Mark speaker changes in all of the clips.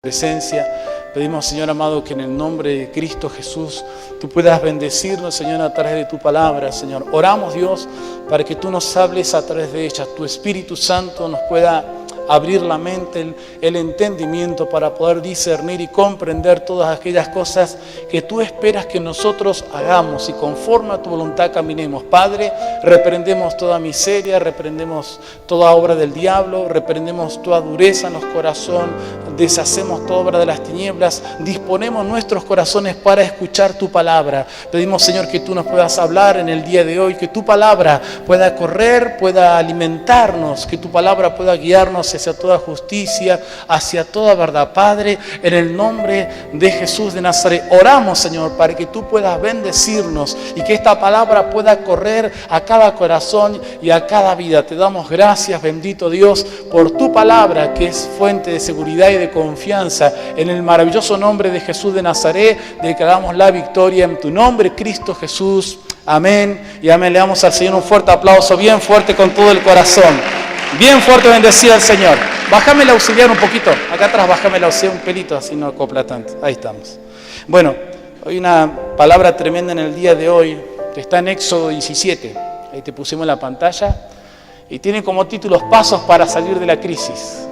Speaker 1: presencia. Pedimos, Señor amado, que en el nombre de Cristo Jesús tú puedas bendecirnos, Señor, a través de tu palabra, Señor. Oramos, Dios, para que tú nos hables a través de ella. Tu Espíritu Santo nos pueda abrir la mente, el entendimiento para poder discernir y comprender todas aquellas cosas que tú esperas que nosotros hagamos y conforme a tu voluntad caminemos. Padre, reprendemos toda miseria, reprendemos toda obra del diablo, reprendemos toda dureza en los corazones, deshacemos toda obra de las tinieblas, disponemos nuestros corazones para escuchar tu palabra. Pedimos, Señor, que tú nos puedas hablar en el día de hoy, que tu palabra pueda correr, pueda alimentarnos, que tu palabra pueda guiarnos hacia toda justicia, hacia toda verdad. Padre, en el nombre de Jesús de Nazaret, oramos, Señor, para que tú puedas bendecirnos y que esta palabra pueda correr a cada corazón y a cada vida. Te damos gracias, bendito Dios, por tu palabra, que es fuente de seguridad y de confianza. En el maravilloso nombre de Jesús de Nazaret, declaramos la victoria en tu nombre, Cristo Jesús. Amén y amén. Le damos al Señor un fuerte aplauso, bien fuerte, con todo el corazón. Bien fuerte, bendecido al Señor. Bájame el auxiliar un poquito. Acá atrás bájame el auxiliar un pelito, así no acopla tanto. Ahí estamos. Bueno, hay una palabra tremenda en el día de hoy, que está en Éxodo 17. Ahí te pusimos en la pantalla. Y tiene como títulos Pasos para salir de la crisis.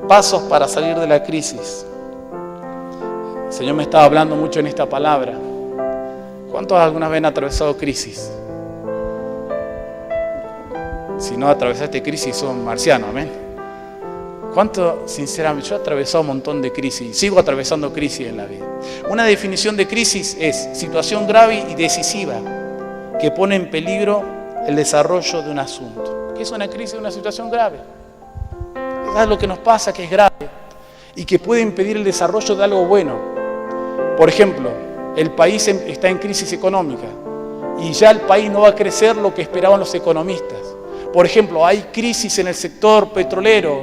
Speaker 1: Pasos para salir de la crisis. El Señor me estaba hablando mucho en esta palabra. ¿Cuántos alguna vez han atravesado crisis? Si no atravesaste crisis, son marcianos, amén. ¿Cuánto, sinceramente? Yo he atravesado un montón de crisis, sigo atravesando crisis en la vida. Una definición de crisis es situación grave y decisiva que pone en peligro el desarrollo de un asunto. ¿Qué es una crisis? Una situación grave. Es lo que nos pasa, que es grave y que puede impedir el desarrollo de algo bueno. Por ejemplo, el país está en crisis económica y ya el país no va a crecer lo que esperaban los economistas. Por ejemplo, hay crisis en el sector petrolero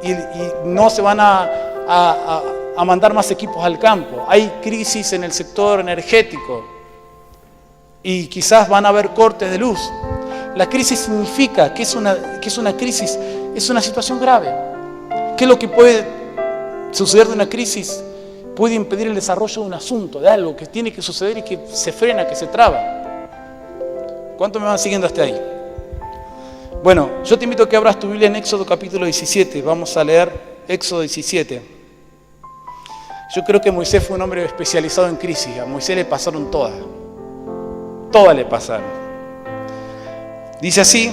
Speaker 1: y no se van a mandar más equipos al campo. Hay crisis en el sector energético y quizás van a haber cortes de luz. La crisis significa que es una crisis, es una situación grave. ¿Qué es lo que puede suceder de una crisis? Puede impedir el desarrollo de un asunto, de algo que tiene que suceder y que se frena, que se traba. ¿Cuántos me van siguiendo hasta ahí? Bueno, yo te invito a que abras tu Biblia en Éxodo capítulo 17. Vamos a leer Éxodo 17. Yo creo que Moisés fue un hombre especializado en crisis. A Moisés le pasaron todas. Todas le pasaron. Dice así,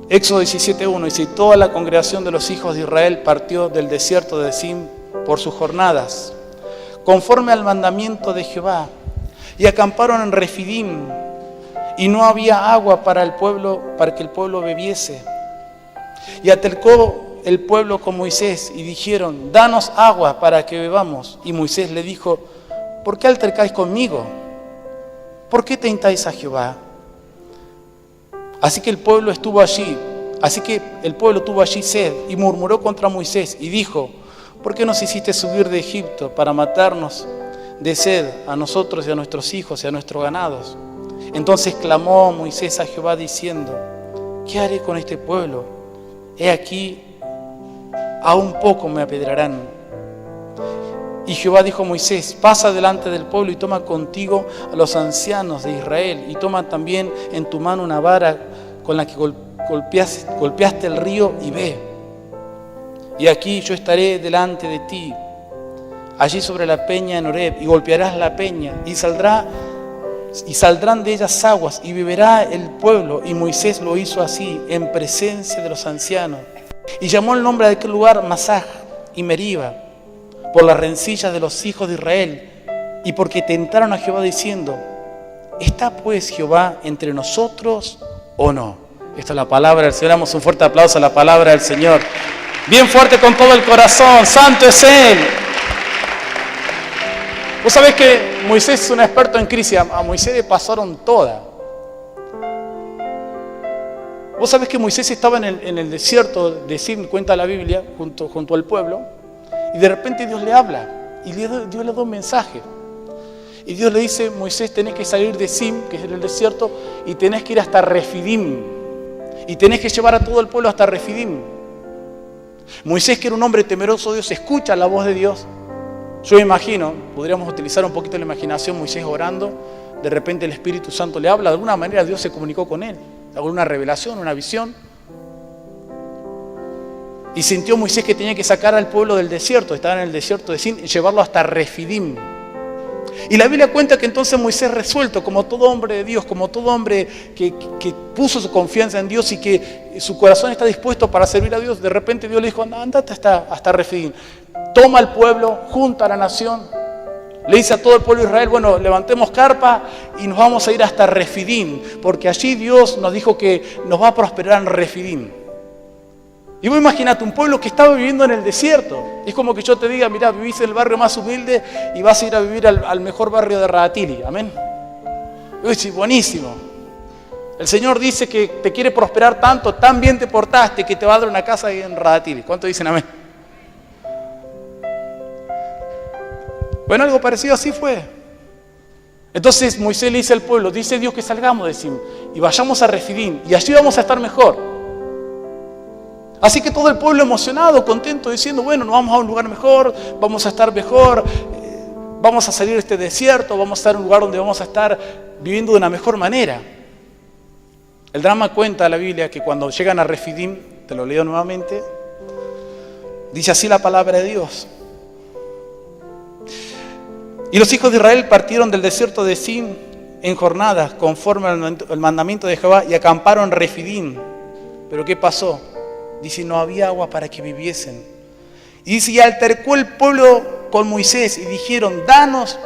Speaker 1: Éxodo 17:1, dice: y toda la congregación de los hijos de Israel partió del desierto de Zin por sus jornadas, conforme al mandamiento de Jehová, y acamparon en Refidim. Y no había agua para el pueblo, para que el pueblo bebiese. Y altercó el pueblo con Moisés y dijeron: danos agua para que bebamos. Y Moisés le dijo: ¿por qué altercáis conmigo? ¿Por qué tentáis a Jehová? Así que el pueblo tuvo allí sed y murmuró contra Moisés y dijo: ¿por qué nos hiciste subir de Egipto para matarnos de sed a nosotros y a nuestros hijos y a nuestros ganados? Entonces clamó Moisés a Jehová diciendo: ¿qué haré con este pueblo? He aquí, aún poco me apedrearán. Y Jehová dijo a Moisés: pasa delante del pueblo y toma contigo a los ancianos de Israel, y toma también en tu mano una vara con la que golpeaste el río, y ve. Y aquí yo estaré delante de ti, allí sobre la peña en Horeb, y golpearás la peña, y saldrán de ellas aguas, y beberá el pueblo. Y Moisés lo hizo así, en presencia de los ancianos. Y llamó el nombre de aquel lugar Masaj y Meriba, por las rencillas de los hijos de Israel, y porque tentaron a Jehová diciendo: ¿está pues Jehová entre nosotros o no? Esta es la palabra del Señor. Damos un fuerte aplauso a la palabra del Señor. Bien fuerte, con todo el corazón. Santo es Él. Vos sabés que Moisés es un experto en crisis. A Moisés le pasaron todas. Vos sabés que Moisés estaba en el desierto de Sin, cuenta la Biblia, junto al pueblo, y de repente Dios le habla, y Dios le da un mensaje. Y Dios le dice: Moisés, tenés que salir de Sin, que es el desierto, y tenés que ir hasta Refidim, y tenés que llevar a todo el pueblo hasta Refidim. Moisés, que era un hombre temeroso de Dios, escucha la voz de Dios. Yo me imagino, podríamos utilizar un poquito la imaginación, Moisés orando, de repente el Espíritu Santo le habla, de alguna manera Dios se comunicó con él, alguna revelación, una visión. Y sintió Moisés que tenía que sacar al pueblo del desierto, estaba en el desierto de Sin, y llevarlo hasta Refidim. Y la Biblia cuenta que entonces Moisés, resuelto, como todo hombre de Dios, como todo hombre que puso su confianza en Dios y que su corazón está dispuesto para servir a Dios, de repente Dios le dijo, andate hasta Refidim. Toma al pueblo, junta a la nación. Le dice a todo el pueblo de Israel, bueno, levantemos carpa y nos vamos a ir hasta Refidim, porque allí Dios nos dijo que nos va a prosperar en Refidim. Y vos imaginate un pueblo que estaba viviendo en el desierto. Es como que yo te diga, mirá, vivís en el barrio más humilde y vas a ir a vivir al mejor barrio de Radatili. Amén. Y vos decís, buenísimo. El Señor dice que te quiere prosperar tanto, tan bien te portaste, que te va a dar una casa ahí en Radatili. ¿Cuánto dicen amén? Bueno, algo parecido así fue. Entonces Moisés le dice al pueblo, dice Dios que salgamos de Sim y vayamos a Refidim y allí vamos a estar mejor. Así que todo el pueblo emocionado, contento, diciendo, bueno, nos vamos a un lugar mejor, vamos a estar mejor, vamos a salir de este desierto, vamos a estar en un lugar donde vamos a estar viviendo de una mejor manera. El drama cuenta la Biblia que cuando llegan a Refidim, te lo leo nuevamente, dice así la palabra de Dios. Y los hijos de Israel partieron del desierto de Sin en jornadas, conforme al mandamiento de Jehová, y acamparon en Refidim. ¿Pero qué pasó? Dice, no había agua para que viviesen. Y dice, y altercó el pueblo con Moisés y dijeron, danos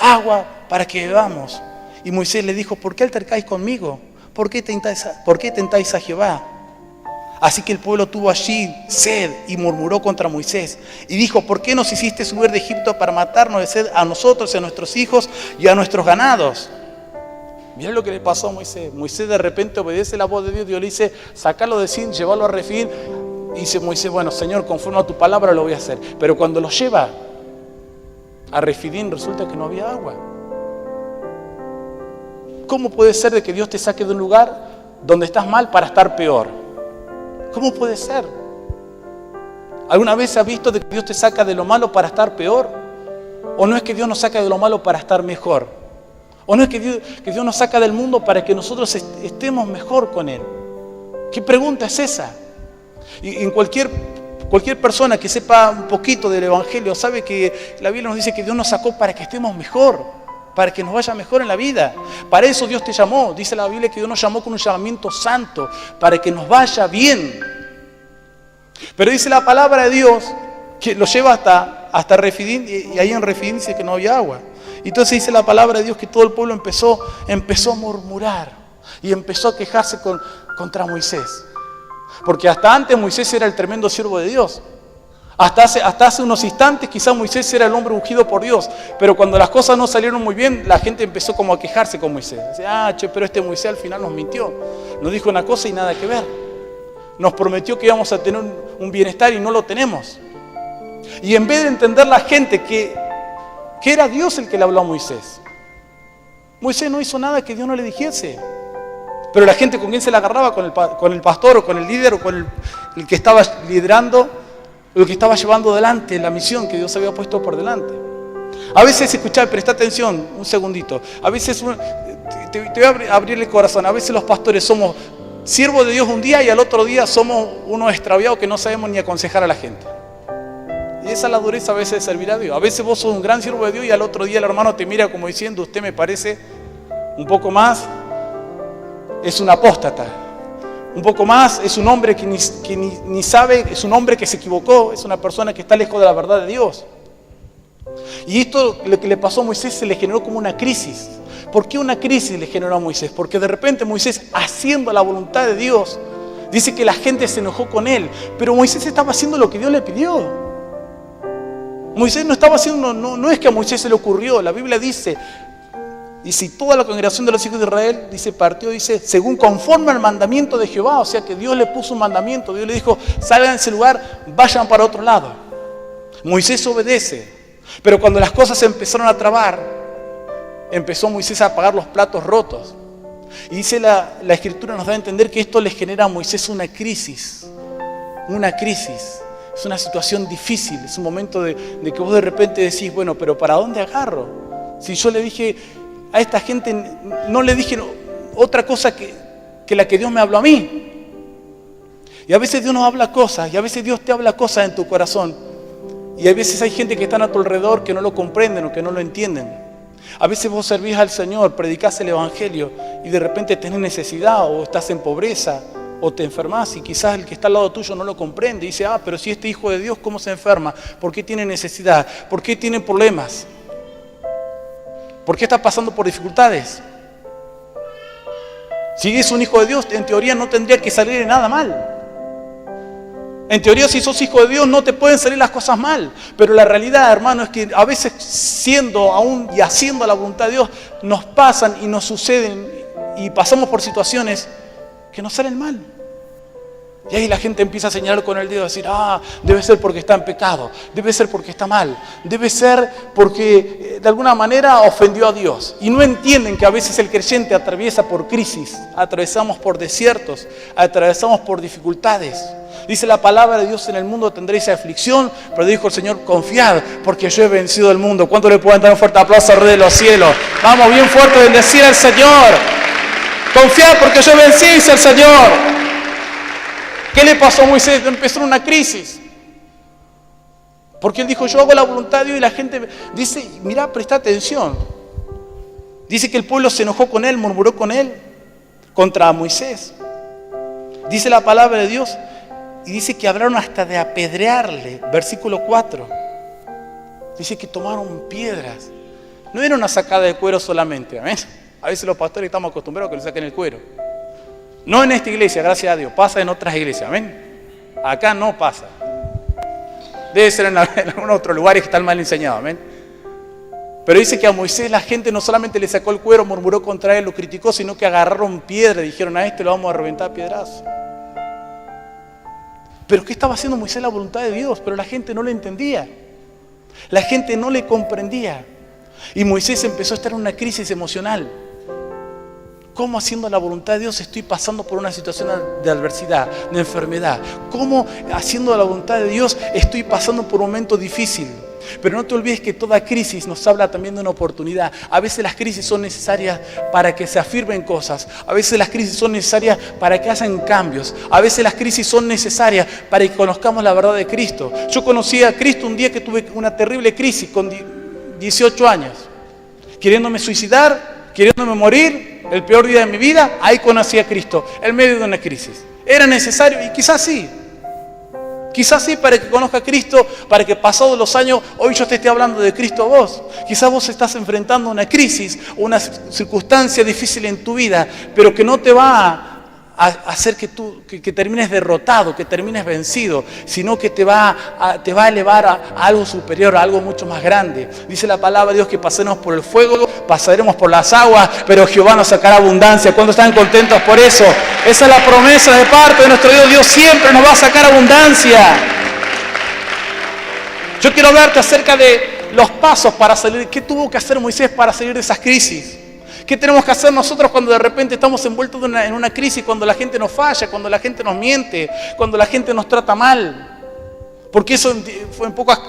Speaker 1: agua para que bebamos. Y Moisés le dijo, ¿por qué altercáis conmigo? ¿Por qué tentáis a Jehová? Así que el pueblo tuvo allí sed y murmuró contra Moisés. Y dijo, ¿por qué nos hiciste subir de Egipto para matarnos de sed a nosotros, a nuestros hijos y a nuestros ganados? Mirá lo que le pasó a Moisés. Moisés de repente obedece la voz de Dios. Dios le dice, sacalo de Sin, llévalo a Refidim. Y dice Moisés, bueno, Señor, conforme a tu palabra lo voy a hacer. Pero cuando lo lleva a Refidim resulta que no había agua. ¿Cómo puede ser de que Dios te saque de un lugar donde estás mal para estar peor? ¿Cómo puede ser? ¿Alguna vez has visto de que Dios te saca de lo malo para estar peor? ¿O no es que Dios nos saca de lo malo para estar mejor? ¿O no es que Dios nos saca del mundo para que nosotros estemos mejor con Él? ¿Qué pregunta es esa? Y en cualquier persona que sepa un poquito del Evangelio sabe que la Biblia nos dice que Dios nos sacó para que estemos mejor, para que nos vaya mejor en la vida. Para eso Dios te llamó. Dice la Biblia que Dios nos llamó con un llamamiento santo, para que nos vaya bien. Pero dice la palabra de Dios que lo lleva hasta Refidim, y ahí en Refidim dice que no había agua. Entonces dice la palabra de Dios que todo el pueblo empezó a murmurar y empezó a quejarse contra Moisés. Porque hasta antes Moisés era el tremendo siervo de Dios. Hasta hace unos instantes quizás Moisés era el hombre ungido por Dios. Pero cuando las cosas no salieron muy bien, la gente empezó como a quejarse con Moisés. Dice, pero este Moisés al final nos mintió. Nos dijo una cosa y nada que ver. Nos prometió que íbamos a tener un bienestar y no lo tenemos. Y en vez de entender la gente que era Dios el que le habló a Moisés. Moisés no hizo nada que Dios no le dijese. Pero la gente, ¿con quién se la agarraba? Con el pastor o con el líder o con el que estaba liderando, el que estaba llevando adelante la misión que Dios había puesto por delante. A veces, escuchá, presta atención un segundito. A veces, te voy a abrir el corazón. A veces los pastores somos siervos de Dios un día y al otro día somos unos extraviados que no sabemos ni aconsejar a la gente. Y esa es la dureza a veces de servir a Dios. A veces vos sos un gran siervo de Dios y al otro día el hermano te mira como diciendo, usted me parece un poco más, es un apóstata. Un poco más, es un hombre que ni sabe, es un hombre que se equivocó, es una persona que está lejos de la verdad de Dios. Y esto, lo que le pasó a Moisés, se le generó como una crisis. ¿Por qué una crisis le generó a Moisés? Porque de repente Moisés, haciendo la voluntad de Dios, dice que la gente se enojó con él, pero Moisés estaba haciendo lo que Dios le pidió. Moisés no estaba haciendo, no es que a Moisés se le ocurrió, la Biblia dice, y si toda la congregación de los hijos de Israel, dice, según conforme al mandamiento de Jehová, o sea que Dios le puso un mandamiento, Dios le dijo, salgan de ese lugar, vayan para otro lado. Moisés obedece, pero cuando las cosas se empezaron a trabar, empezó Moisés a pagar los platos rotos. Y dice la Escritura nos da a entender que esto le genera a Moisés una crisis. Es una situación difícil, es un momento de que vos de repente decís, bueno, pero ¿para dónde agarro? Si yo le dije a esta gente, no le dije otra cosa que la que Dios me habló a mí. Y a veces Dios nos habla cosas, y a veces Dios te habla cosas en tu corazón. Y a veces hay gente que está a tu alrededor que no lo comprenden o que no lo entienden. A veces vos servís al Señor, predicás el Evangelio y de repente tenés necesidad o estás en pobreza o te enfermas y quizás el que está al lado tuyo no lo comprende y dice, pero si este hijo de Dios, ¿cómo se enferma? ¿Por qué tiene necesidad? ¿Por qué tiene problemas? ¿Por qué está pasando por dificultades? Si es un hijo de Dios, en teoría no tendría que salir de nada mal. En teoría, si sos hijo de Dios, no te pueden salir las cosas mal. Pero la realidad, hermano, es que a veces siendo aún y haciendo la voluntad de Dios, nos pasan y nos suceden y pasamos por situaciones que nos salen mal. Y ahí la gente empieza a señalar con el dedo, a decir, debe ser porque está en pecado, debe ser porque está mal, debe ser porque de alguna manera ofendió a Dios. Y no entienden que a veces el creyente atraviesa por crisis, atravesamos por desiertos, atravesamos por dificultades. Dice la palabra de Dios, en el mundo tendréis aflicción, pero dijo el Señor, confiad, porque yo he vencido el mundo. ¿Cuánto le pueden dar un fuerte aplauso al Rey de los cielos? Vamos, bien fuerte, bendecir al Señor. Confiad porque yo vencí, dice el Señor. ¿Qué le pasó a Moisés? Empezó una crisis. Porque él dijo, yo hago la voluntad de Dios y la gente dice, mira, presta atención. Dice que el pueblo se enojó con él, murmuró con él, contra Moisés. Dice la palabra de Dios y dice que hablaron hasta de apedrearle. Versículo 4. Dice que tomaron piedras. No era una sacada de cuero solamente, ¿amén? A veces los pastores estamos acostumbrados a que le saquen el cuero. No en esta iglesia, gracias a Dios. Pasa en otras iglesias, ¿amén? Acá no pasa. Debe ser en algún otro lugar que están mal enseñados, ¿amén? Pero dice que a Moisés la gente no solamente le sacó el cuero, murmuró contra él, lo criticó, sino que agarraron piedra y dijeron, a este lo vamos a reventar a piedrazos. Pero ¿qué estaba haciendo Moisés? La voluntad de Dios, pero la gente no le entendía. La gente no le comprendía. Y Moisés empezó a estar en una crisis emocional. ¿Cómo haciendo la voluntad de Dios estoy pasando por una situación de adversidad, de enfermedad? ¿Cómo haciendo la voluntad de Dios estoy pasando por un momento difícil? Pero no te olvides que toda crisis nos habla también de una oportunidad. A veces las crisis son necesarias para que se afirmen cosas. A veces las crisis son necesarias para que hagan cambios. A veces las crisis son necesarias para que conozcamos la verdad de Cristo. Yo conocí a Cristo un día que tuve una terrible crisis con 18 años. Queriéndome suicidar, queriéndome morir. El peor día de mi vida, ahí conocí a Cristo, en medio de una crisis. Era necesario, y quizás sí para que conozca a Cristo, para que pasados los años, hoy yo te esté hablando de Cristo a vos. Quizás vos estás enfrentando una crisis, una circunstancia difícil en tu vida, pero que no te va a hacer que termines derrotado, que termines vencido, sino que te va a elevar a algo superior, a algo mucho más grande. Dice la palabra de Dios que pasemos por el fuego, pasaremos por las aguas, pero Jehová nos sacará abundancia. ¿Cuántos están contentos por eso? Esa es la promesa de parte de nuestro Dios. Dios siempre nos va a sacar abundancia. Yo quiero hablarte acerca de los pasos para salir. ¿Qué tuvo que hacer Moisés para salir de esas crisis? ¿Qué tenemos que hacer nosotros cuando de repente estamos envueltos en una crisis, cuando la gente nos falla, cuando la gente nos miente, cuando la gente nos trata mal? Porque eso fue en pocas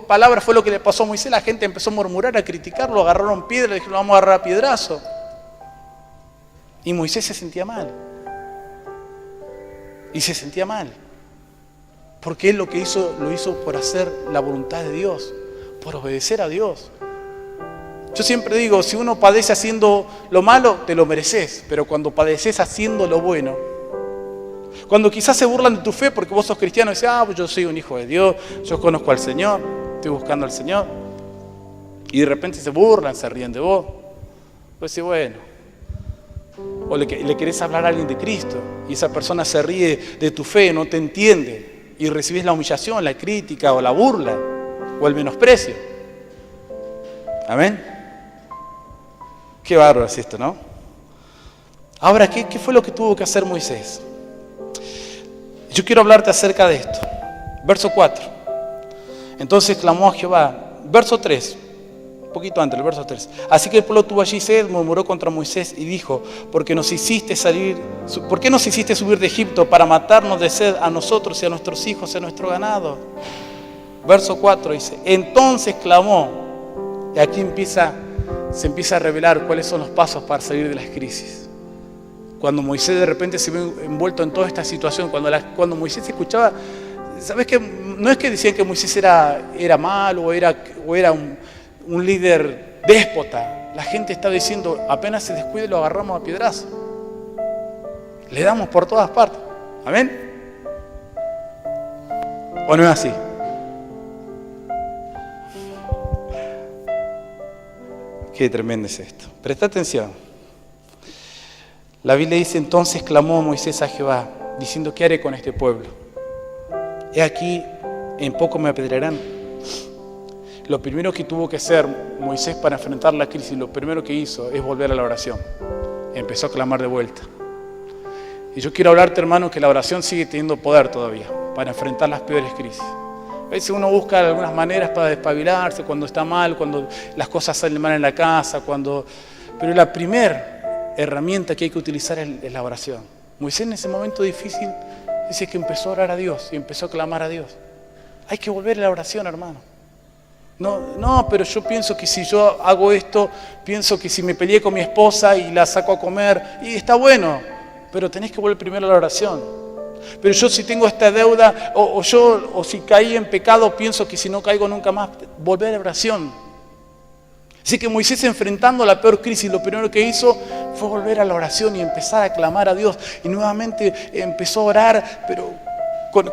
Speaker 1: palabras fue lo que le pasó a Moisés. La gente empezó a murmurar, a criticarlo, agarraron piedra, le dijeron, vamos a agarrar a piedrazo. Y Moisés se sentía mal. Y se sentía mal. Porque él lo hizo por hacer la voluntad de Dios, por obedecer a Dios. Yo siempre digo, si uno padece haciendo lo malo, te lo mereces. Pero cuando padeces haciendo lo bueno, cuando quizás se burlan de tu fe porque vos sos cristiano y dices, pues yo soy un hijo de Dios, yo conozco al Señor, estoy buscando al Señor. Y de repente se burlan, se ríen de vos. Pues sí, bueno. O le querés hablar a alguien de Cristo y esa persona se ríe de tu fe, no te entiende. Y recibís la humillación, la crítica o la burla o el menosprecio. Amén. Qué bárbaro es esto, ¿no? Ahora, ¿qué fue lo que tuvo que hacer Moisés? Yo quiero hablarte acerca de esto. Verso 4. Entonces clamó a Jehová. Verso 3. poquito antes, el verso 3. Así que el pueblo tuvo allí sed, murmuró contra Moisés y dijo, ¿por qué nos hiciste subir de Egipto para matarnos de sed a nosotros y a nuestros hijos y a nuestro ganado? Verso 4 dice, entonces clamó. Y aquí se empieza a revelar cuáles son los pasos para salir de las crisis. Cuando Moisés de repente se ve envuelto en toda esta situación, cuando Moisés escuchaba, ¿sabes qué? No es que decían que Moisés era malo o era un líder déspota. La gente estaba diciendo, apenas se descuide lo agarramos a piedrazo. Le damos por todas partes. ¿Amén? ¿O no es así? Qué tremendo es esto. Presta atención. La Biblia dice, entonces clamó Moisés a Jehová, diciendo, ¿qué haré con este pueblo? He aquí, en poco me apedrearán. Lo primero que tuvo que hacer Moisés para enfrentar la crisis, lo primero que hizo es volver a la oración. Empezó a clamar de vuelta. Y yo quiero hablarte, hermano, que la oración sigue teniendo poder todavía para enfrentar las peores crisis. A veces uno busca algunas maneras para despabilarse cuando está mal, cuando las cosas salen mal en la casa, pero la primera herramienta que hay que utilizar es la oración. Moisés en ese momento difícil dice que empezó a orar a Dios y empezó a clamar a Dios. Hay que volver a la oración, hermano. No, pero yo pienso que si yo hago esto, pienso que si me peleé con mi esposa y la saco a comer, y está bueno, pero tenés que volver primero a la oración. Pero yo si tengo esta deuda, o si caí en pecado, pienso que si no caigo nunca más, volver a la oración. Así que Moisés, enfrentando la peor crisis, lo primero que hizo fue volver a la oración y empezar a clamar a Dios. Y nuevamente empezó a orar, pero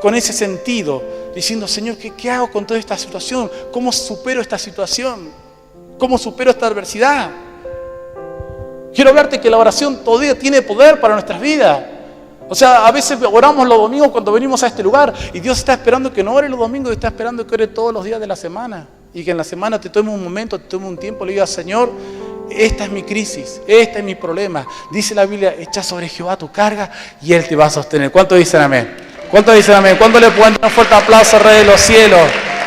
Speaker 1: con ese sentido, diciendo, Señor, ¿qué hago con toda esta situación? ¿Cómo supero esta situación? ¿Cómo supero esta adversidad? Quiero hablarte que la oración todavía tiene poder para nuestras vidas. O sea, a veces oramos los domingos cuando venimos a este lugar y Dios está esperando que no ore los domingos, está esperando que ore todos los días de la semana. Y que en la semana te tome un momento, te tome un tiempo, le digas, Señor, esta es mi crisis, este es mi problema. Dice la Biblia, echa sobre Jehová tu carga y Él te va a sostener. ¿Cuántos dicen amén? ¿Cuántos dicen amén? ¿Cuántos le pueden dar un fuerte aplauso al Rey de los cielos?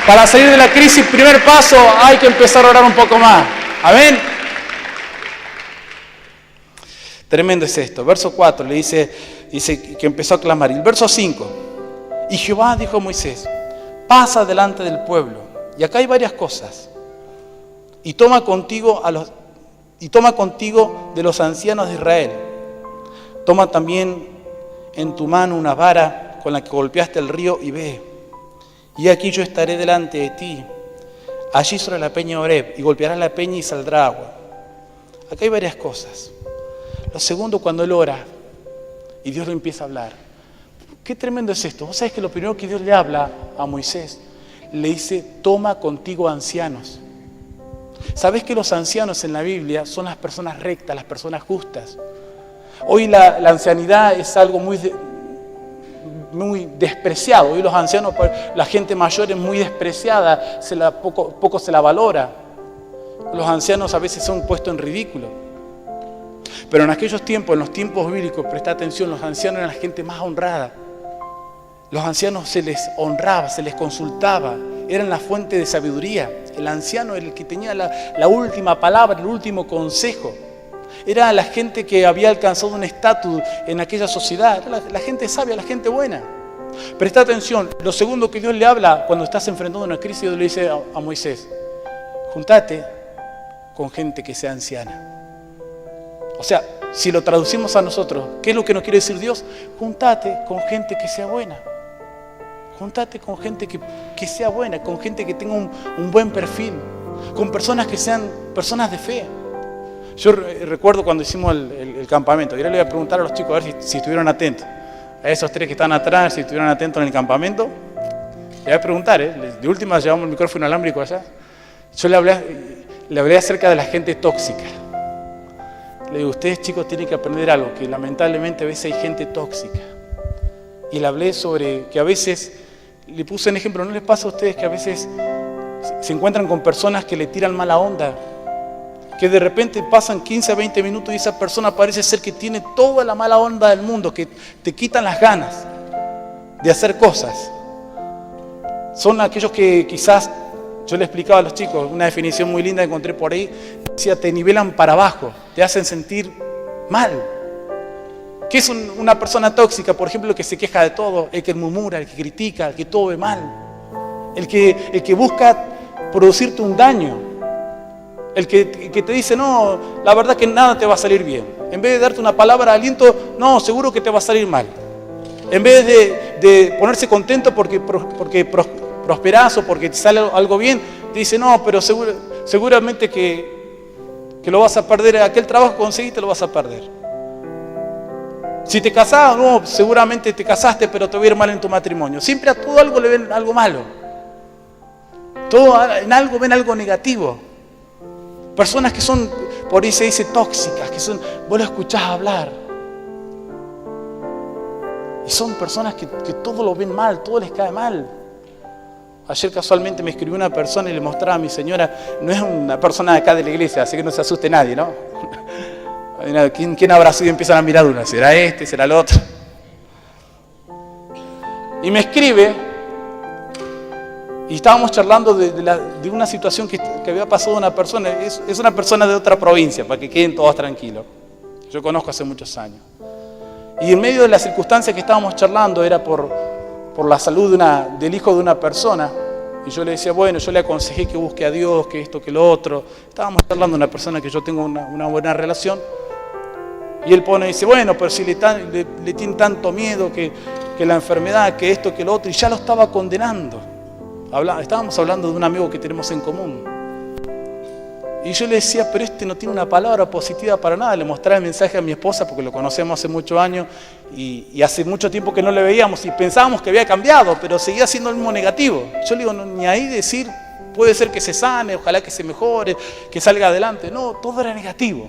Speaker 1: Para salir de la crisis, primer paso, hay que empezar a orar un poco más. Amén. Tremendo es esto. Verso 4 le dice que empezó a clamar. Y el verso 5. Y Jehová dijo a Moisés, pasa delante del pueblo. Y acá hay varias cosas. Y toma contigo de los ancianos de Israel. Toma también en tu mano una vara con la que golpeaste el río y ve. Y aquí yo estaré delante de ti, allí sobre la peña Oreb, y golpearás la peña y saldrá agua. Acá hay varias cosas. Lo segundo, cuando él ora y Dios le empieza a hablar. Qué tremendo es esto. Vos sabés que lo primero que Dios le habla a Moisés, le dice, toma contigo ancianos. ¿Sabés que los ancianos en la Biblia son las personas rectas, las personas justas? Hoy la ancianidad es algo muy despreciado. Hoy los ancianos, la gente mayor es muy despreciada, poco se la valora. Los ancianos a veces son puestos en ridículo. Pero en aquellos tiempos, en los tiempos bíblicos, presta atención, los ancianos eran la gente más honrada. Los ancianos se les honraba, se les consultaba, eran la fuente de sabiduría. El anciano era el que tenía la última palabra, el último consejo. Era la gente que había alcanzado un estatus en aquella sociedad, era la gente sabia, la gente buena. Presta atención, lo segundo que Dios le habla cuando estás enfrentando una crisis, Dios le dice a Moisés, juntate con gente que sea anciana. O sea, si lo traducimos a nosotros, ¿qué es lo que nos quiere decir Dios? Juntate con gente que sea buena. Juntate con gente que sea buena, con gente que tenga un buen perfil, con personas que sean personas de fe. Yo recuerdo cuando hicimos el campamento, y ahora le voy a preguntar a los chicos a ver si estuvieron atentos. A esos tres que están atrás, si estuvieron atentos en el campamento, le voy a preguntar, de última llevamos el micrófono inalámbrico allá. Yo le hablé acerca de la gente tóxica. Le digo, ustedes chicos tienen que aprender algo, que lamentablemente a veces hay gente tóxica. Y le hablé sobre que a veces, le puse un ejemplo, ¿no les pasa a ustedes que a veces se encuentran con personas que le tiran mala onda? Que de repente pasan 15 a 20 minutos y esa persona parece ser que tiene toda la mala onda del mundo, que te quitan las ganas de hacer cosas. Son aquellos que quizás Yo le explicaba a los chicos, una definición muy linda que encontré por ahí, decía, te nivelan para abajo, te hacen sentir mal. ¿Qué es una persona tóxica? Por ejemplo, el que se queja de todo, el que murmura, el que critica, el que todo ve mal, el que busca producirte un daño, el que te dice, no, la verdad que nada te va a salir bien. En vez de darte una palabra de aliento, no, seguro que te va a salir mal. En vez de ponerse contento porque prosperás o porque te sale algo bien, te dice, no, pero seguramente que lo vas a perder, aquel trabajo que conseguiste lo vas a perder. Si te casás, no, seguramente te casaste, pero te va a ir mal en tu matrimonio. Siempre a todo algo le ven algo malo. En algo ven algo negativo. Personas que son, por ahí se dice tóxicas, que son, vos lo escuchás hablar. Y son personas que todo lo ven mal, todo les cae mal. Ayer casualmente me escribió una persona y le mostraba a mi señora, no es una persona de acá de la iglesia, así que no se asuste nadie, ¿no? ¿Quién habrá sido? Empiezan a mirar uno, ¿será este? ¿Será el otro? Y me escribe, y estábamos charlando de una situación que había pasado a una persona, es una persona de otra provincia, para que queden todos tranquilos. Yo conozco hace muchos años. Y en medio de las circunstancias que estábamos charlando, era por la salud del hijo de una persona, y yo le decía, bueno, yo le aconsejé que busque a Dios, que esto, que lo otro. Estábamos charlando de una persona que yo tengo una buena relación. Y él dice, bueno, pero si le tiene tanto miedo que la enfermedad, que esto, que lo otro, y ya lo estaba condenando. Estábamos hablando de un amigo que tenemos en común. Y yo le decía, pero este no tiene una palabra positiva para nada. Le mostraba el mensaje a mi esposa, porque lo conocemos hace muchos años, y hace mucho tiempo que no le veíamos, y pensábamos que había cambiado, pero seguía siendo el mismo negativo. Yo le digo, no, ni ahí decir, puede ser que se sane, ojalá que se mejore, que salga adelante. No, todo era negativo.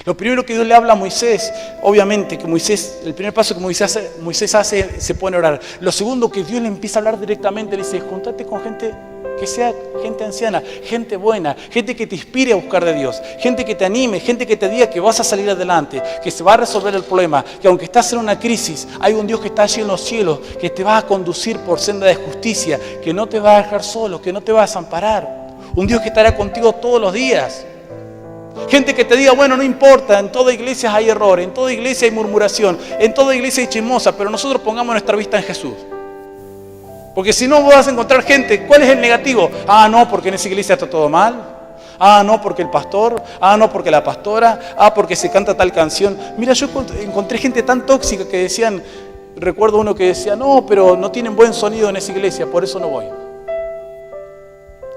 Speaker 1: Lo primero que Dios le habla a Moisés, obviamente que el primer paso que Moisés hace, se pone a orar. Lo segundo que Dios le empieza a hablar directamente, le dice, juntate con gente que sea gente anciana, gente buena, gente que te inspire a buscar de Dios, gente que te anime, gente que te diga que vas a salir adelante, que se va a resolver el problema, que aunque estás en una crisis, hay un Dios que está allí en los cielos, que te va a conducir por senda de justicia, que no te va a dejar solo, que no te va a desamparar. Un Dios que estará contigo todos los días. Gente que te diga, bueno, no importa, en toda iglesia hay error, en toda iglesia hay murmuración, en toda iglesia hay chismosa, pero nosotros pongamos nuestra vista en Jesús. Porque si no, vos vas a encontrar gente, ¿cuál es el negativo? Ah, no, porque en esa iglesia está todo mal. Ah, no, porque el pastor. Ah, no, porque la pastora. Ah, porque se canta tal canción. Mira, yo encontré gente tan tóxica que decían, recuerdo uno que decía, no, pero no tienen buen sonido en esa iglesia, por eso no voy.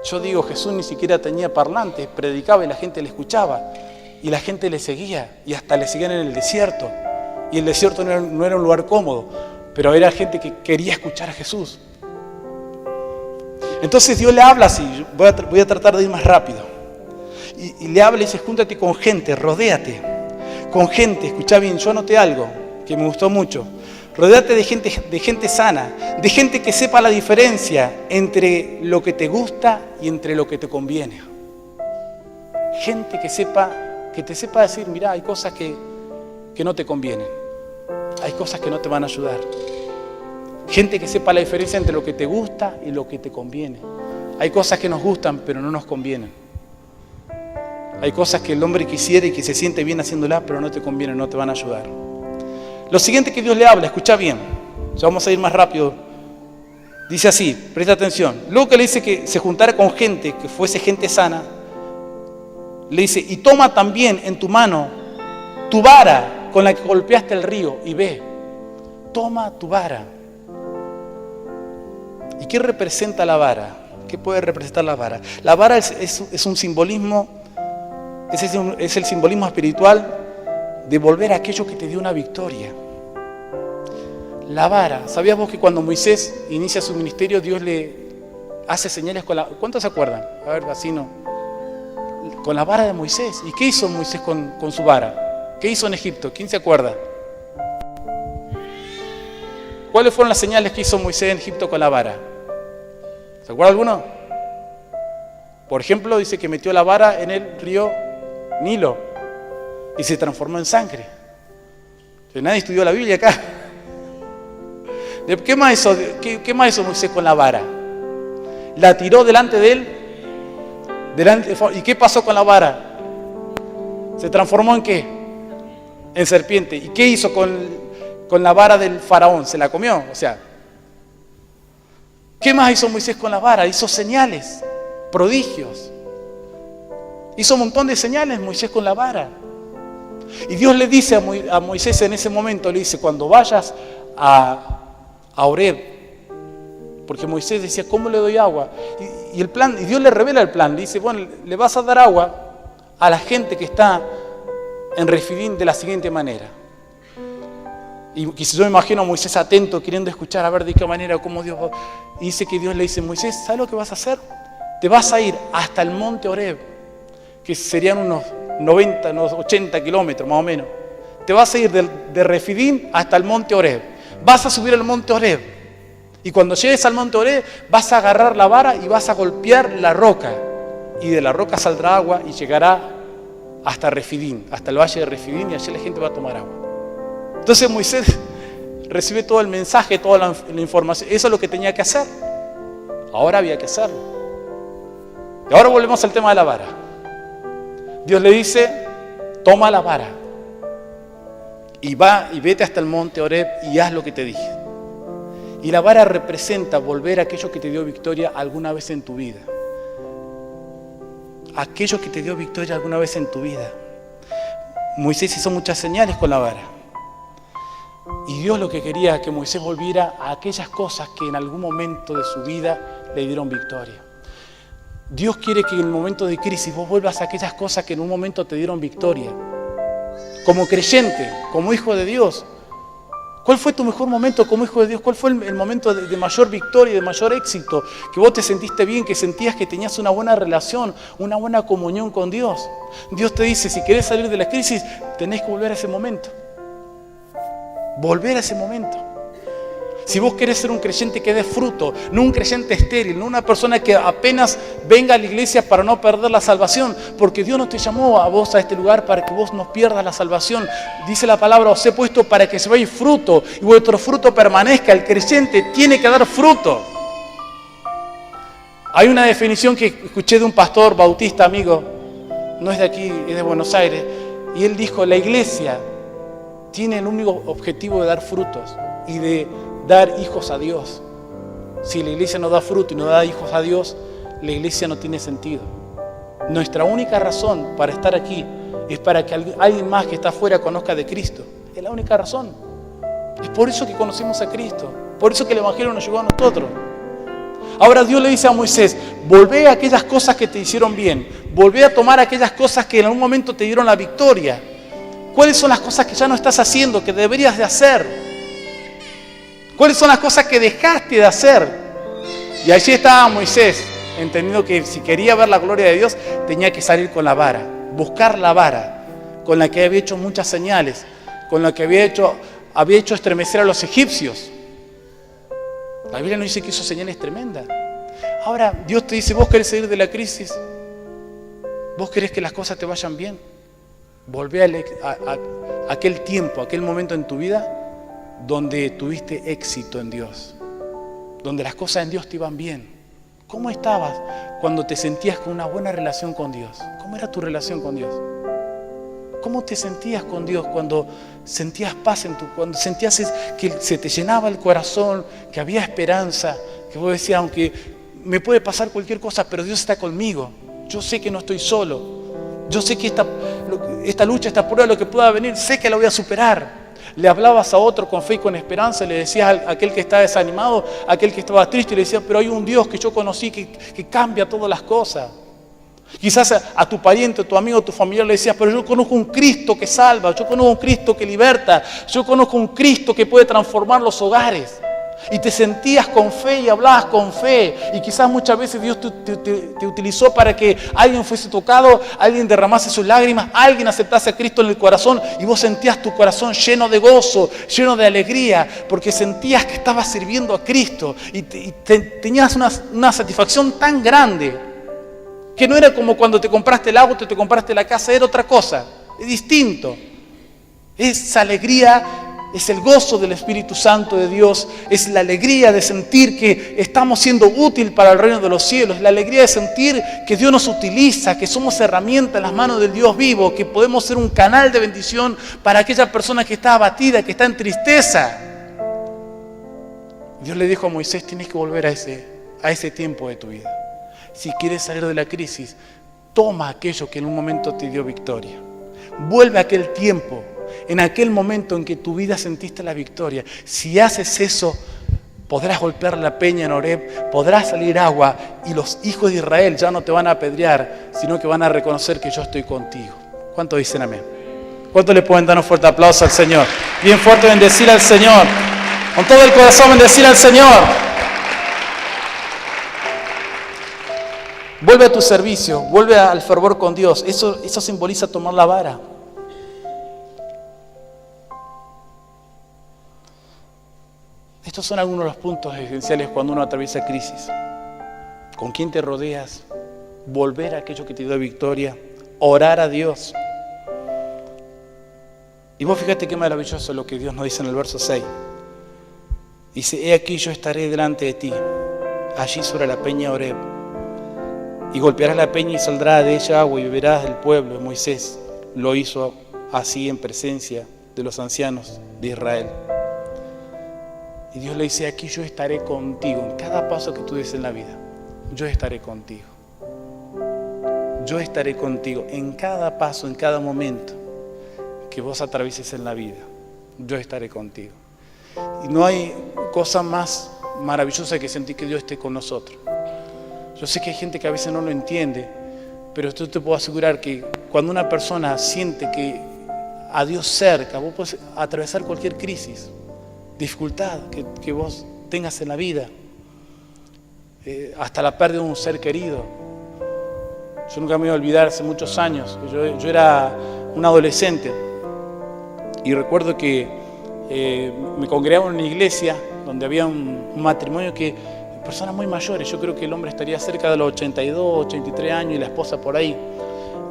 Speaker 1: Yo digo, Jesús ni siquiera tenía parlantes, predicaba y la gente le escuchaba. Y la gente le seguía, y hasta le seguían en el desierto. Y el desierto no era un lugar cómodo, pero era gente que quería escuchar a Jesús. Entonces Dios le habla así, voy a tratar de ir más rápido. Y le habla y dice, júntate con gente, rodéate. Con gente, escuchá bien, yo anoté algo que me gustó mucho. Rodéate de gente sana, de gente que sepa la diferencia entre lo que te gusta y entre lo que te conviene. Gente que te sepa decir, mirá, hay cosas que no te convienen. Hay cosas que no te van a ayudar. Gente que sepa la diferencia entre lo que te gusta y lo que te conviene. Hay cosas que nos gustan, pero no nos convienen. Hay cosas que el hombre quisiera y que se siente bien haciéndolas, pero no te convienen, no te van a ayudar. Lo siguiente que Dios le habla, escucha bien, ya vamos a ir más rápido. Dice así, presta atención. Luego que le dice que se juntara con gente, que fuese gente sana, le dice, y toma también en tu mano tu vara con la que golpeaste el río y ve. Toma tu vara. ¿Y qué representa la vara? ¿Qué puede representar la vara? La vara es un simbolismo, es el simbolismo espiritual de volver a aquello que te dio una victoria. La vara. ¿Sabías vos que cuando Moisés inicia su ministerio, Dios le hace señales con la... ¿Cuántos se acuerdan? A ver, vecino. Con la vara de Moisés. ¿Y qué hizo Moisés con su vara? ¿Qué hizo en Egipto? ¿Quién se acuerda? ¿Cuáles fueron las señales que hizo Moisés en Egipto con la vara? ¿Se acuerda alguno? Por ejemplo, dice que metió la vara en el río Nilo y se transformó en sangre. Nadie estudió la Biblia acá. ¿Qué más hizo Moisés con la vara? La tiró delante de él. ¿Y qué pasó con la vara? ¿Se transformó en qué? En serpiente. ¿Y qué hizo con la vara del faraón? Se la comió. O sea, ¿qué más hizo Moisés con la vara? Hizo señales, prodigios. Hizo un montón de señales Moisés con la vara. Y Dios le dice a Moisés en ese momento, le dice, cuando vayas a Horeb, porque Moisés decía, ¿cómo le doy agua? Y Dios le revela el plan, le dice, bueno, le vas a dar agua a la gente que está en Refidim de la siguiente manera. Y si yo me imagino a Moisés atento, queriendo escuchar a ver de qué manera, cómo Dios va. Y dice que Dios le dice, Moisés, ¿sabes lo que vas a hacer? Te vas a ir hasta el monte Horeb, que serían unos 90, unos 80 kilómetros más o menos. Te vas a ir de Refidim hasta el monte Horeb. Vas a subir al monte Horeb. Y cuando llegues al monte Horeb, vas a agarrar la vara y vas a golpear la roca. Y de la roca saldrá agua y llegará hasta Refidim, hasta el valle de Refidim, y allí la gente va a tomar agua. Entonces Moisés recibe todo el mensaje, toda la información. Eso es lo que tenía que hacer. Ahora había que hacerlo. Y ahora volvemos al tema de la vara. Dios le dice, toma la vara y vete hasta el monte Horeb y haz lo que te dije. Y la vara representa volver a aquello que te dio victoria alguna vez en tu vida. Aquello que te dio victoria alguna vez en tu vida. Moisés hizo muchas señales con la vara. Y Dios lo que quería es que Moisés volviera a aquellas cosas que en algún momento de su vida le dieron victoria. Dios quiere que en el momento de crisis vos vuelvas a aquellas cosas que en un momento te dieron victoria. Como creyente, como hijo de Dios. ¿Cuál fue tu mejor momento como hijo de Dios? ¿Cuál fue el momento de mayor victoria, de mayor éxito? Que vos te sentiste bien, que sentías que tenías una buena relación, una buena comunión con Dios. Dios te dice, si querés salir de la crisis, tenés que volver a ese momento. Volver a ese momento. Si vos querés ser un creyente que dé fruto, no un creyente estéril, no una persona que apenas venga a la iglesia para no perder la salvación, porque Dios no te llamó a vos a este lugar para que vos no pierdas la salvación. Dice la palabra, os he puesto para que llevéis fruto y vuestro fruto permanezca. El creyente tiene que dar fruto. Hay una definición que escuché de un pastor bautista amigo, no es de aquí, es de Buenos Aires, y él dijo, la iglesia tiene el único objetivo de dar frutos y de dar hijos a Dios. Si la iglesia no da fruto y no da hijos a Dios, la iglesia no tiene sentido. Nuestra única razón para estar aquí es para que alguien más que está afuera conozca de Cristo. Es la única razón. Es por eso que conocemos a Cristo. Por eso que el Evangelio nos llegó a nosotros. Ahora Dios le dice a Moisés, volvé a aquellas cosas que te hicieron bien. Volvé a tomar aquellas cosas que en algún momento te dieron la victoria. ¿Cuáles son las cosas que ya no estás haciendo, que deberías de hacer? ¿Cuáles son las cosas que dejaste de hacer? Y allí estaba Moisés, entendiendo que si quería ver la gloria de Dios, tenía que salir con la vara, buscar la vara, con la que había hecho muchas señales, con la que había hecho estremecer a los egipcios. La Biblia nos dice que hizo señales tremendas. Ahora, Dios te dice, ¿vos querés salir de la crisis? ¿Vos querés que las cosas te vayan bien? Volvé a aquel tiempo, a aquel momento en tu vida donde tuviste éxito en Dios, donde las cosas en Dios te iban bien. ¿Cómo estabas cuando te sentías con una buena relación con Dios? ¿Cómo era tu relación con Dios? ¿Cómo te sentías con Dios cuando sentías paz cuando sentías que se te llenaba el corazón, que había esperanza, que vos decías, aunque me puede pasar cualquier cosa, pero Dios está conmigo. Yo sé que no estoy solo. Yo sé que esta lucha, esta prueba, lo que pueda venir, sé que la voy a superar. Le hablabas a otro con fe y con esperanza, le decías a aquel que estaba desanimado, a aquel que estaba triste, y le decías, pero hay un Dios que yo conocí que cambia todas las cosas. Quizás a tu pariente, tu amigo, tu familiar le decías, pero yo conozco un Cristo que salva, yo conozco un Cristo que liberta, yo conozco un Cristo que puede transformar los hogares. Y te sentías con fe y hablabas con fe. Y quizás muchas veces Dios te utilizó para que alguien fuese tocado, alguien derramase sus lágrimas, alguien aceptase a Cristo en el corazón y vos sentías tu corazón lleno de gozo, lleno de alegría, porque sentías que estabas sirviendo a Cristo y tenías una satisfacción tan grande que no era como cuando te compraste el auto, te compraste la casa, era otra cosa, es distinto. Esa alegría Es el gozo del Espíritu Santo de Dios. Es la alegría de sentir que estamos siendo útil para el reino de los cielos. La alegría de sentir que Dios nos utiliza, que somos herramientas en las manos del Dios vivo, que podemos ser un canal de bendición para aquella persona que está abatida, que está en tristeza. Dios le dijo a Moisés, tienes que volver a ese tiempo de tu vida. Si quieres salir de la crisis, toma aquello que en un momento te dio victoria. Vuelve a aquel tiempo, en aquel momento en que tu vida sentiste la victoria. Si haces eso, podrás golpear la peña en Horeb, podrás salir agua y los hijos de Israel ya no te van a apedrear, sino que van a reconocer que yo estoy contigo. ¿Cuántos dicen amén? ¿Cuántos le pueden dar un fuerte aplauso al Señor? Bien fuerte bendecir al Señor. Con todo el corazón bendecir al Señor. Vuelve a tu servicio, vuelve al fervor con Dios. Eso simboliza tomar la vara. Estos son algunos de los puntos esenciales cuando uno atraviesa crisis. ¿Con quién te rodeas? Volver a aquello que te dio victoria. Orar a Dios. Y vos fíjate qué maravilloso lo que Dios nos dice en el verso 6. Dice, he aquí yo estaré delante de ti, allí sobre la peña Horeb. Y golpearás la peña y saldrá de ella agua y beberás del pueblo. Moisés lo hizo así en presencia de los ancianos de Israel. Y Dios le dice, aquí yo estaré contigo. En cada paso que tú des en la vida, yo estaré contigo. Yo estaré contigo en cada paso, en cada momento que vos atravieses en la vida. Yo estaré contigo. Y no hay cosa más maravillosa que sentir que Dios esté con nosotros. Yo sé que hay gente que a veces no lo entiende, pero yo te puedo asegurar que cuando una persona siente que a Dios cerca, vos podés atravesar cualquier crisis, dificultad que vos tengas en la vida, hasta la pérdida de un ser querido. Yo nunca me voy a olvidar, hace muchos años, yo era un adolescente y recuerdo que me congregaba en una iglesia donde había un matrimonio que personas muy mayores, yo creo que el hombre estaría cerca de los 82, 83 años y la esposa por ahí,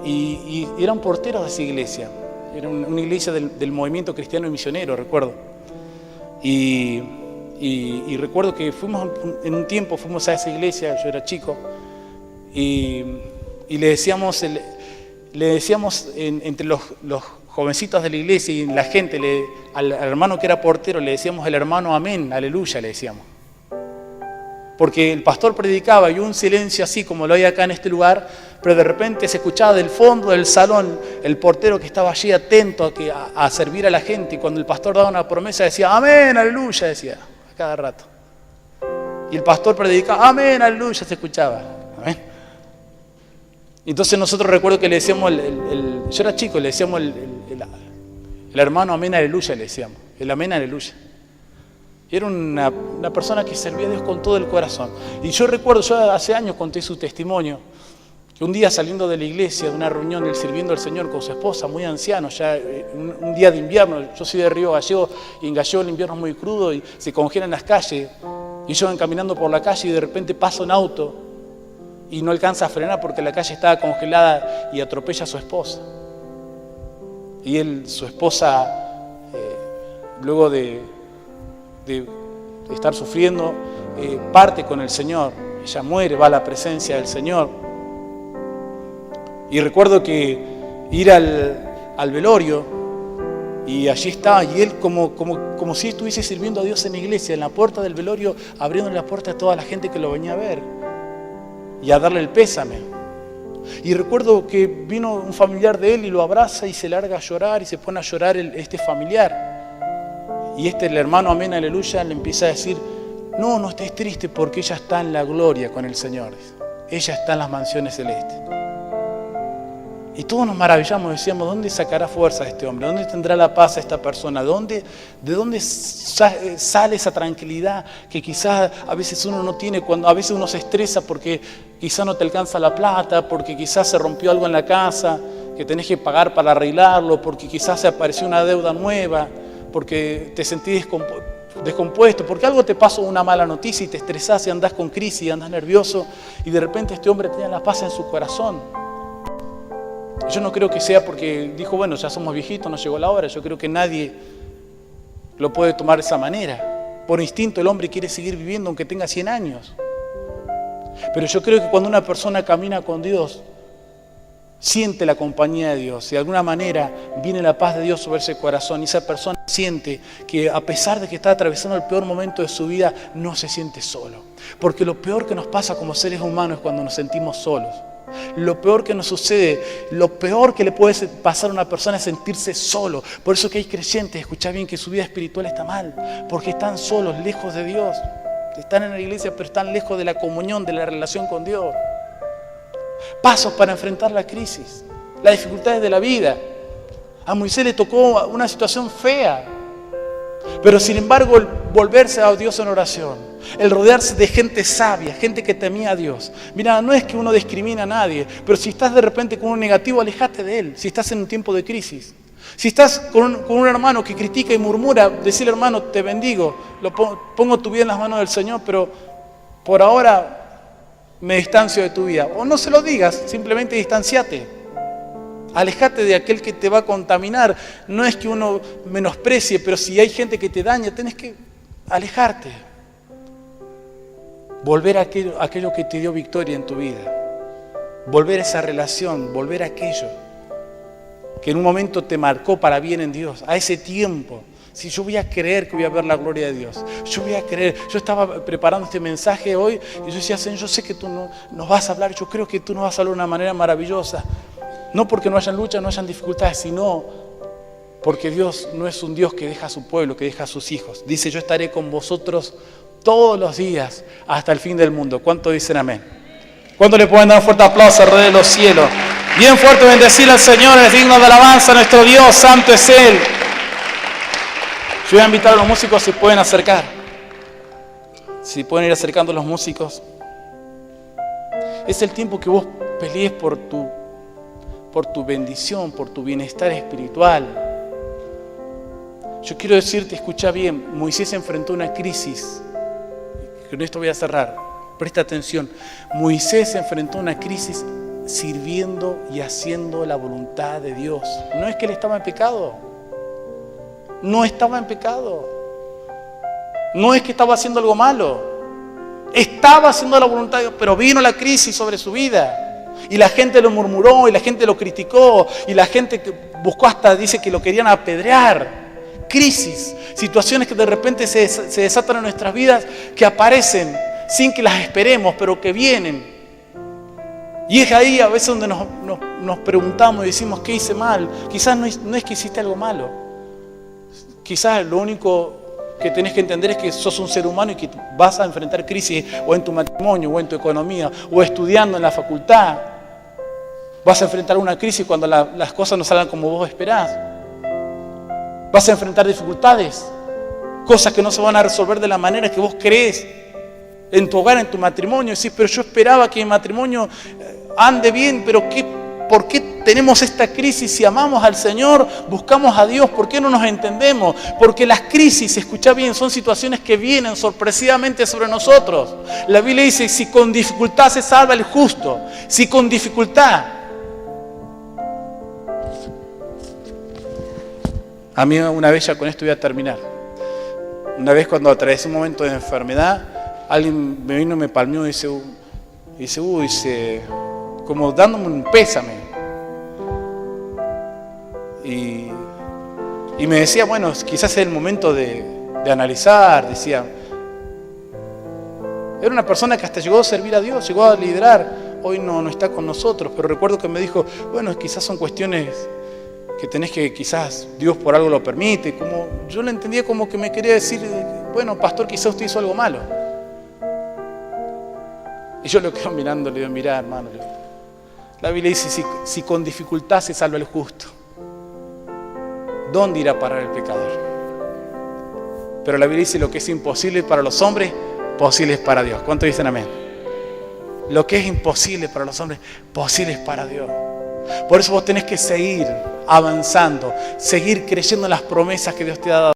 Speaker 1: y eran porteros de esa iglesia, era una iglesia del movimiento cristiano y misionero, recuerdo, y recuerdo que fuimos en un tiempo, fuimos a esa iglesia, yo era chico, y le decíamos entre los jovencitos de la iglesia y la gente, al hermano que era portero, le decíamos el hermano amén, aleluya, le decíamos. Porque el pastor predicaba y un silencio así como lo hay acá en este lugar, pero de repente se escuchaba del fondo del salón el portero que estaba allí atento a servir a la gente, y cuando el pastor daba una promesa decía amén, aleluya, decía a cada rato. Y el pastor predicaba amén, aleluya, se escuchaba. Amén. Entonces nosotros recuerdo que le decíamos, yo era chico, le decíamos el hermano amén, aleluya, le decíamos, el amén, aleluya. Era una persona que servía a Dios con todo el corazón. Y yo recuerdo, yo hace años conté su testimonio, que un día saliendo de la iglesia, de una reunión, él sirviendo al Señor con su esposa, muy anciano, ya un día de invierno, yo soy de Río Gallego, y en Gallego el invierno es muy crudo y se congelan las calles, y ellos van caminando por la calle y de repente pasa un auto y no alcanza a frenar porque la calle estaba congelada y atropella a su esposa. Y su esposa, luego de estar sufriendo, parte con el Señor. Ella muere, va a la presencia del Señor. Y recuerdo que ir al velorio, y allí estaba, y él como si estuviese sirviendo a Dios en la iglesia, en la puerta del velorio, abriendo la puerta a toda la gente que lo venía a ver y a darle el pésame. Y recuerdo que vino un familiar de él y lo abraza y se larga a llorar, y se pone a llorar este familiar. Y el hermano amén, aleluya, le empieza a decir, no estés triste porque ella está en la gloria con el Señor. Ella está en las mansiones celestes. Y todos nos maravillamos, decíamos, ¿dónde sacará fuerza este hombre? ¿Dónde tendrá la paz esta persona? ¿De dónde sale esa tranquilidad que quizás a veces uno no tiene, cuando a veces uno se estresa porque quizás no te alcanza la plata, porque quizás se rompió algo en la casa que tenés que pagar para arreglarlo, porque quizás se apareció una deuda nueva, porque te sentís descompuesto, porque algo te pasó, una mala noticia, y te estresás y andás con crisis y andás nervioso, y de repente este hombre tenía la paz en su corazón. Yo no creo que sea porque dijo, bueno, ya somos viejitos, nos llegó la hora. Yo creo que nadie lo puede tomar de esa manera. Por instinto el hombre quiere seguir viviendo aunque tenga 100 años. Pero yo creo que cuando una persona camina con Dios, siente la compañía de Dios y de alguna manera viene la paz de Dios sobre ese corazón y esa persona siente que a pesar de que está atravesando el peor momento de su vida, no se siente solo. Porque lo peor que nos pasa como seres humanos es cuando nos sentimos solos. Lo peor que nos sucede, lo peor que le puede pasar a una persona es sentirse solo. Por eso que hay creyentes, escuchá bien, que su vida espiritual está mal, porque están solos, lejos de Dios. Están en la iglesia, pero están lejos de la comunión, de la relación con Dios. Pasos para enfrentar la crisis, las dificultades de la vida. A Moisés le tocó una situación fea, pero sin embargo el volverse a Dios en oración, el rodearse de gente sabia, gente que temía a Dios. Mira, no es que uno discrimina a nadie, pero si estás de repente con un negativo, alejate de él, si estás en un tiempo de crisis. Si estás con un hermano que critica y murmura, decirle: hermano, te bendigo, pongo tu vida en las manos del Señor, pero por ahora me distancio de tu vida. O no se lo digas, simplemente distanciate. Alejate de aquel que te va a contaminar. No es que uno menosprecie, pero si hay gente que te daña, tenés que alejarte. Volver a aquello que te dio victoria en tu vida. Volver a esa relación, volver a aquello que en un momento te marcó para bien en Dios, a ese tiempo. Si yo voy a creer que voy a ver la gloria de Dios, yo voy a creer. Yo estaba preparando este mensaje hoy y yo decía: Señor, yo sé que tú nos vas a hablar, yo creo que tú nos vas a hablar de una manera maravillosa. No porque no hayan luchas, no hayan dificultades, sino porque Dios no es un Dios que deja a su pueblo, que deja a sus hijos. Dice: yo estaré con vosotros todos los días hasta el fin del mundo. ¿Cuántos dicen amén? ¿Cuántos le pueden dar un fuerte aplauso al Rey de los cielos? Bien fuerte, bendecir al Señor, es digno de alabanza, nuestro Dios, santo es Él. Yo voy a invitar a los músicos si pueden acercar. Si pueden ir acercando a los músicos. Es el tiempo que vos pelees por tu bendición, por tu bienestar espiritual. Yo quiero decirte, escucha bien, Moisés enfrentó una crisis. Con esto voy a cerrar. Presta atención. Moisés enfrentó una crisis sirviendo y haciendo la voluntad de Dios. No es que él estaba en pecado. No estaba en pecado. No es que estaba haciendo algo malo. Estaba haciendo la voluntad de Dios, pero vino la crisis sobre su vida. Y la gente lo murmuró, y la gente lo criticó, y la gente que buscó, hasta dice que lo querían apedrear. Crisis, situaciones que de repente se desatan en nuestras vidas, que aparecen sin que las esperemos, pero que vienen. Y es ahí a veces donde nos preguntamos y decimos: ¿qué hice mal? Quizás no es que hiciste algo malo. Quizás lo único que tenés que entender es que sos un ser humano y que vas a enfrentar crisis o en tu matrimonio, o en tu economía, o estudiando en la facultad. Vas a enfrentar una crisis cuando las cosas no salgan como vos esperás. Vas a enfrentar dificultades, cosas que no se van a resolver de la manera que vos creés. En tu hogar, en tu matrimonio, decís: pero yo esperaba que mi matrimonio ande bien, pero ¿por qué tenemos esta crisis? Si amamos al Señor, buscamos a Dios, ¿por qué no nos entendemos? Porque las crisis, escucha bien, son situaciones que vienen sorpresivamente sobre nosotros. La Biblia dice: si con dificultad se salva el justo, si con dificultad. A mí una vez, ya con esto voy a terminar, una vez cuando atravesé un momento de enfermedad, alguien me vino y me palmeó y dice, como dándome un pésame. Y me decía: bueno, quizás es el momento de analizar, decía. Era una persona que hasta llegó a servir a Dios, llegó a liderar. Hoy no está con nosotros, pero recuerdo que me dijo: bueno, quizás son cuestiones que tenés que, quizás Dios por algo lo permite. Como yo le entendía como que me quería decir: bueno, pastor, quizás usted hizo algo malo. Y yo lo quedo mirando, le digo: mirá, hermano, la Biblia dice: si con dificultad se salva el justo, ¿dónde irá a parar el pecador? Pero la Biblia dice: lo que es imposible para los hombres, posible es para Dios. ¿Cuántos dicen amén? Lo que es imposible para los hombres, posible es para Dios. Por eso vos tenés que seguir avanzando, seguir creyendo en las promesas que Dios te ha dado.